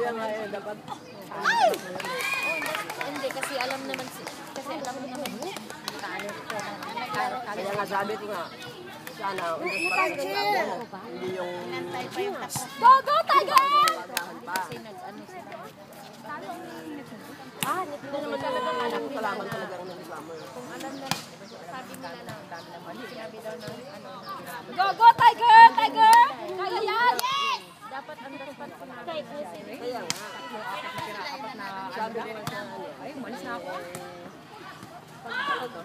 Kaya nga eh, dapat. Hindi, kasi alam naman Kaya nga sabi ko nga, sana, hindi yung... Go, go, Tiger! Kasi nag-ano sila. hindi naman talagang alam salamat talaga ng summer. Kung alam na, sabi nila na, sinabi daw ng ano. Go, go, Tiger! Tiger! Kaya yan! Yes! Dapat ang dapat ko na. Kaya nga. Sabi ko nga sa ano, ay, malis na ako.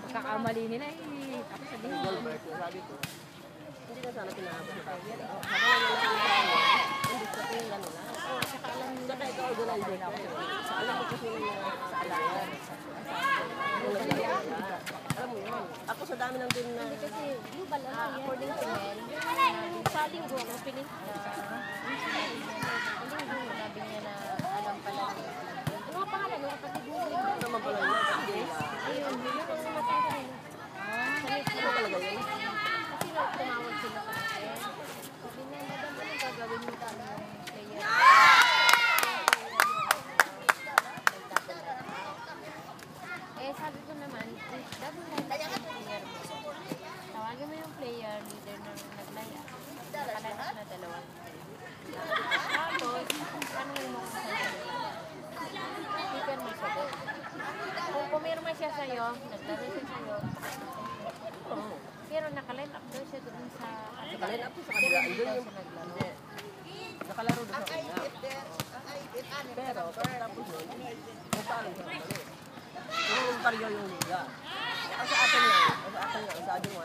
Pagkakamali nila eh. Tapos sabihin. Gilbert, sabi ko, hindi na sana pinahapos sa tayo. Habang hindi sa tingin nila. Saka ikaw organizer ka. Alam mo kasi sa alangan. Alam mo yun. Ako sa dami ng din na... Hindi kasi, global na according to men, sa linggo, ang piling sabi niya na alam pala. Ano nga pangalan? Ang kapatid mo rin. Ano naman pala yun? Ayun, hindi ko sa mata ko rin. Ano talaga yun? Kasi tumawag sila kasi. Sabi na, madam, anong gagawin mo tayo ng player? Eh, sabi ko naman, dapat na yung player mo. Tawagin mo yung player, leader ng naglaya. Nakalanas na dalawa. Tapos, tanongin mo kung saan siya. Speaker mo siya doon. Kung pumirma siya sa'yo, naglaro siya sa'yo. Pero nakaline up daw siya doon sa... Nakaline up sa kabila. Andun yung... Hindi. Nakalaro doon sa kabila. Pero, tapos nun, magpaalam siya kabali. Yung paryo yung liga. Sa atin lang, sabi mo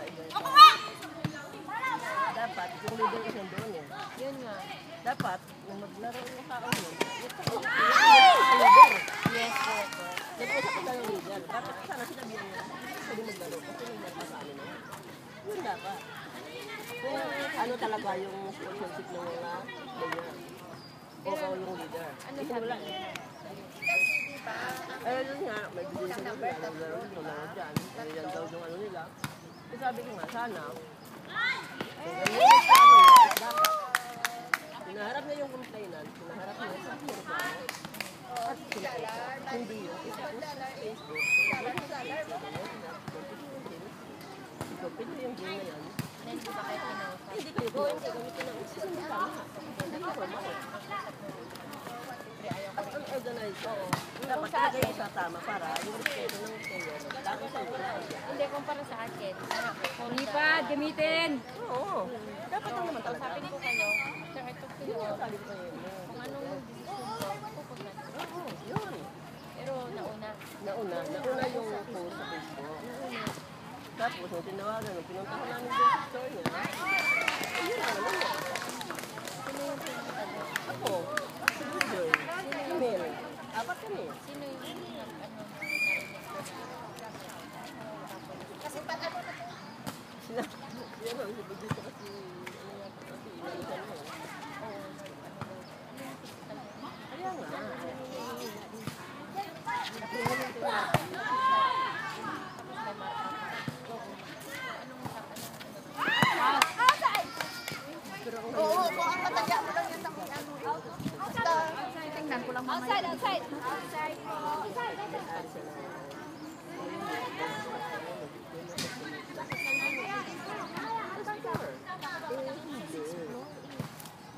dapat, yung leader kasi doon eh. Yun nga. Dapat, nung maglaro yung tao yun, Yes, correct. nag-usap ko tayo yung leader. Dapat sana sinabihan niya, pwede maglaro kasi may nagpasali na yun. Yun dapat. Kung ano talaga yung sponsorship ng mga player. O yung leader. Ano sabi niya? Eh, yun nga, may bigyan sila naglaro dyan. Yan daw yung ano nila. So sabi ko nga, sana, hinaharap niya yung complainant, hinaharap niya sa reklamo, at hindi yun. Facebook, so, pwede yung game na yan. Hindi ba kayo kinausap? Hindi kayo kinausap, gamitin ang isa, hindi tama. Hindi formal. At un-organize, oo. Dapat talaga yung sa tama para yung respeto ng player. Dapat sa ito lang. Hindi, kumpara sa akin. Lipad, gamitin! Oo. Dapat lang naman talaga. Sabi ko kayo, sir, ito ko Yun yung sabi ko kayo. kung anong decision ko, pupunta. Oo, yun. Pero nauna. Nauna yung post sa Facebook. Tapos, nung tinawagan, nung pinunta ko namin yung store niya, ayun na naman yun. Sino yung pinunta mo? Ako, si Google, email, apat kami. Sino yung narinig ko? Kasi pag ano na ito? Si Google kasi, ano yata, kasi inalisan mo. Kaya nga. Oo, kung ang matanda mo lang yung takot ano. Basta, tingnan ko lang mamaya. Outside.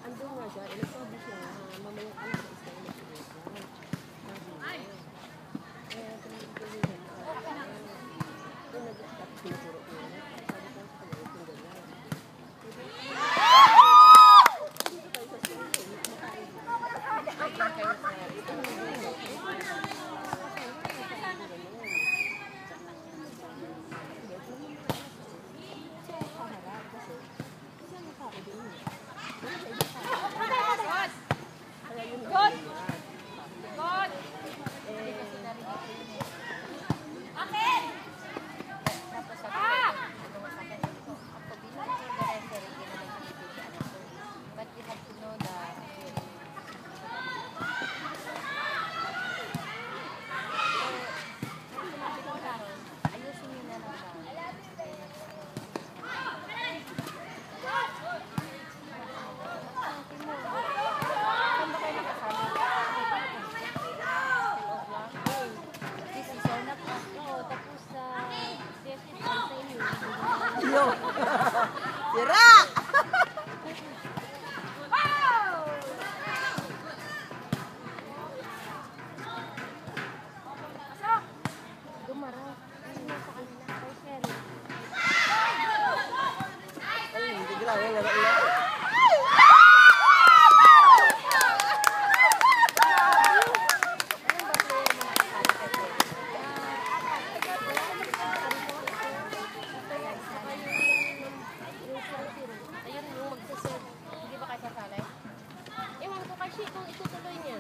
Andun nga siya, nagsabi siya, mamaya ka na sa isang Ay, laro na. Ayun yung magsaserve. Hindi ba kayo sasalay? Ewan ko kasi kung itutuloy niya.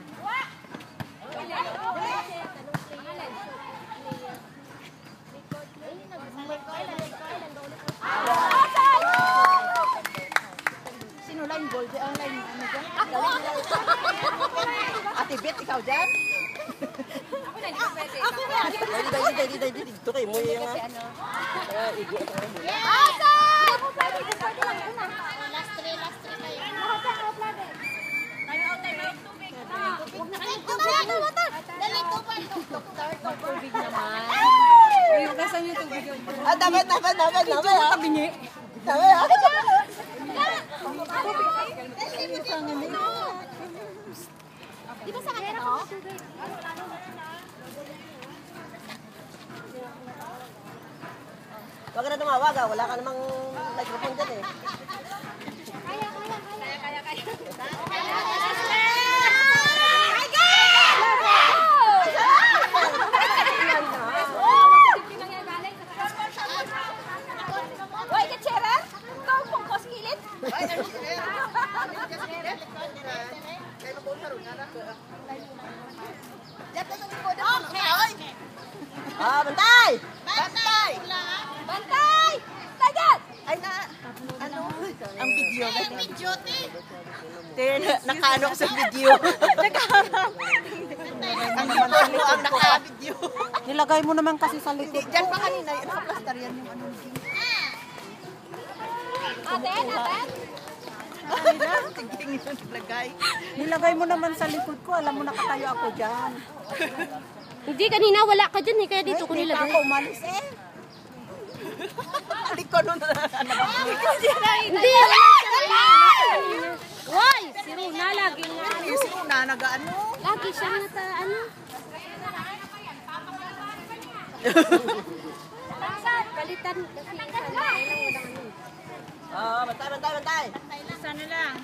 Sino line gold? Ang line ano dyan? Ate Bet, ikaw dyan? Dito kayo mo yung Kasi ano? igo sa ano. Last three kayo. Tubig naman. Nasaan yung tubig yun? Ah, dami ah. Bingi. Dami ah. Di ba sa kanya to? Huwag ka na tumawag ah. Wala ka namang microphone dyan eh. Why ka Cheryl? Ikaw pong koskilit? Ah, bantay! Bantay! Bantay! Tagat! Ay na, ano? Ang video. Nakaano sa video. Ang naman ang naka-video. Nilagay mo naman kasi sa likod. Diyan pa kanina, naka-plaster yan yung ano. Aten? Tingting yun naglagay. Nilagay mo naman sa likod ko. Alam mo nakatayo ako dyan. Hindi, kanina wala ka dyan eh. Kaya dito ko Hindi nilagay. ako umalis eh. Hindi ko nun Hindi! Why? Si Runa lagi nga. Yung una, nag-ano. Lagi siya nata ano. Palitan kasi isa na. Kailang walang ano. Ah, bantay! Sana lang.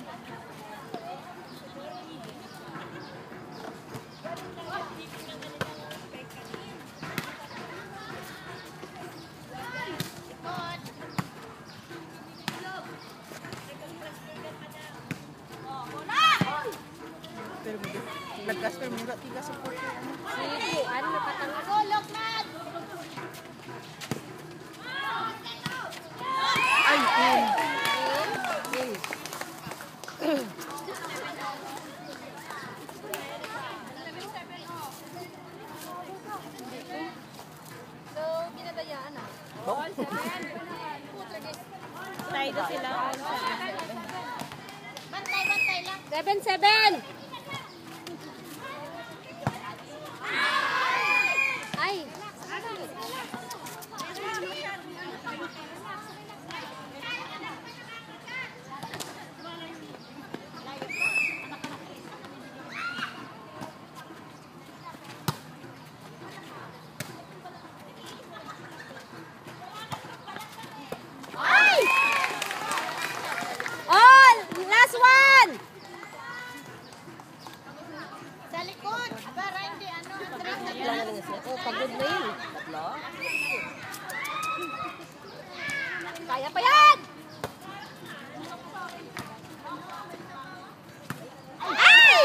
Pero nag-gas pero mura tiga support ko. Si Juan nakatanggal. Golok na! Ay, So, binadayaan ah. Tayo sila. Bantay lang. 7-7! Ay! Oh! Last one! Sa likod! Para hindi ano, oh, pagod na yun. Tatlo? Kaya pa yan! Ay!